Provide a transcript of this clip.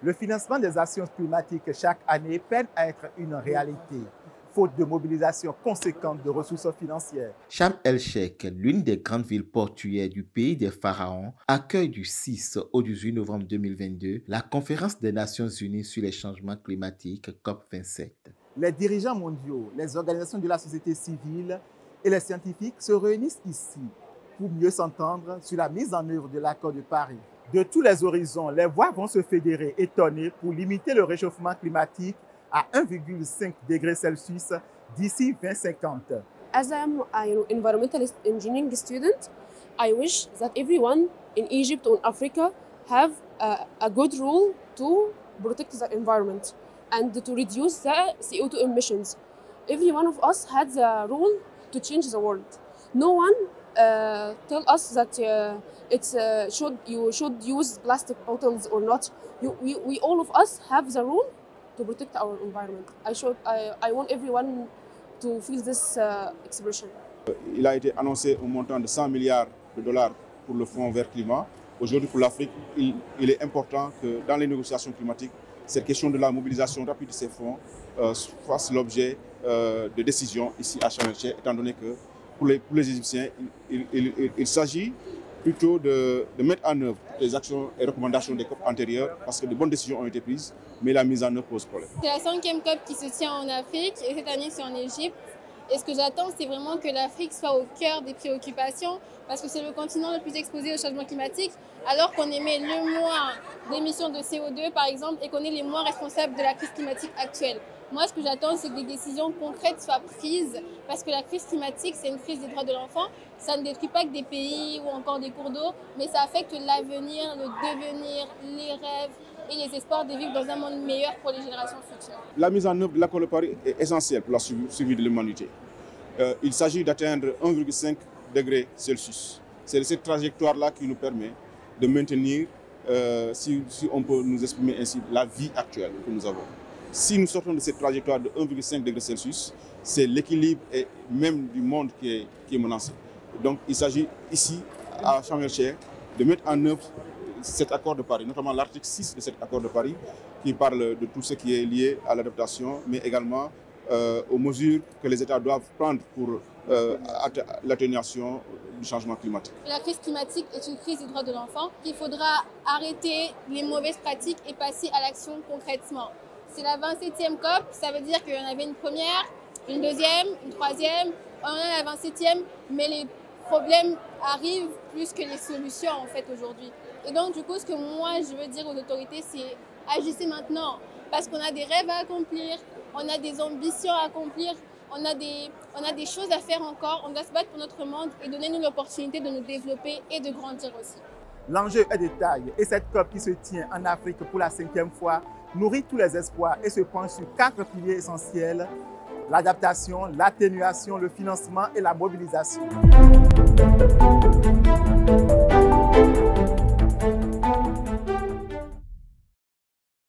Le financement des actions climatiques chaque année peine à être une réalité, faute de mobilisation conséquente de ressources financières. Sharm el-Sheikh, l'une des grandes villes portuaires du pays des pharaons, accueille du 6 au 18 novembre 2022 la conférence des Nations Unies sur les changements climatiques COP27. Les dirigeants mondiaux, les organisations de la société civile et les scientifiques se réunissent ici pour mieux s'entendre sur la mise en œuvre de l'accord de Paris. De tous les horizons, les voix vont se fédérer étonnées pour limiter le réchauffement climatique à 1,5 degrés Celsius d'ici 2050. As I'm an environmental engineering student, I wish that everyone in Egypt or Africa have a good role to protect the environment and to reduce the CO2 emissions. Every one of us has a role to change the world. No one tell us that you should use plastic bottles or not. We all of us have the role to protect our environment. I want everyone to feel this expression. Il a été annoncé un montant de 100 milliards de dollars pour le Fonds vert climat. Aujourd'hui, pour l'Afrique, il est important que dans les négociations climatiques, cette question de la mobilisation rapide de ces fonds fasse l'objet de décisions ici à Sharm el-Sheikh, étant donné que pour les Égyptiens, il s'agit plutôt de mettre en œuvre les actions et recommandations des COP antérieures, parce que de bonnes décisions ont été prises, mais la mise en œuvre pose problème. C'est la 5e COP qui se tient en Afrique et cette année c'est en Égypte. Et ce que j'attends, c'est vraiment que l'Afrique soit au cœur des préoccupations, parce que c'est le continent le plus exposé au changement climatique, alors qu'on émet le moins d'émissions de CO2 par exemple, et qu'on est les moins responsables de la crise climatique actuelle. Moi, ce que j'attends, c'est que des décisions concrètes soient prises, parce que la crise climatique, c'est une crise des droits de l'enfant. Ça ne détruit pas que des pays ou encore des cours d'eau, mais ça affecte l'avenir, le devenir, les rêves et les espoirs de vivre dans un monde meilleur pour les générations futures. La mise en œuvre de l'accord de Paris est essentielle pour la survie de l'humanité. Il s'agit d'atteindre 1,5 degré Celsius. C'est cette trajectoire-là qui nous permet de maintenir, si on peut nous exprimer ainsi, la vie actuelle que nous avons. Si nous sortons de cette trajectoire de 1,5 degré Celsius, c'est l'équilibre même du monde qui est menacé. Donc il s'agit ici, à Sharm el-Sheikh, de mettre en œuvre cet accord de Paris, notamment l'article 6 de cet accord de Paris, qui parle de tout ce qui est lié à l'adaptation, mais également aux mesures que les États doivent prendre pour l'atténuation du changement climatique. La crise climatique est une crise des droits de l'enfant. Il faudra arrêter les mauvaises pratiques et passer à l'action concrètement. C'est la 27e COP, ça veut dire qu'il y en avait une première, une deuxième, une troisième, on en a la 27e, mais les problèmes arrivent plus que les solutions en fait aujourd'hui. Et donc du coup, ce que moi je veux dire aux autorités, c'est agissez maintenant, parce qu'on a des rêves à accomplir, on a des ambitions à accomplir, on a des choses à faire encore, on doit se battre pour notre monde et donner-nous l'opportunité de nous développer et de grandir aussi. L'enjeu est de taille et cette COP qui se tient en Afrique pour la 5e fois nourrit tous les espoirs et se penche sur 4 piliers essentiels: l'adaptation, l'atténuation, le financement et la mobilisation.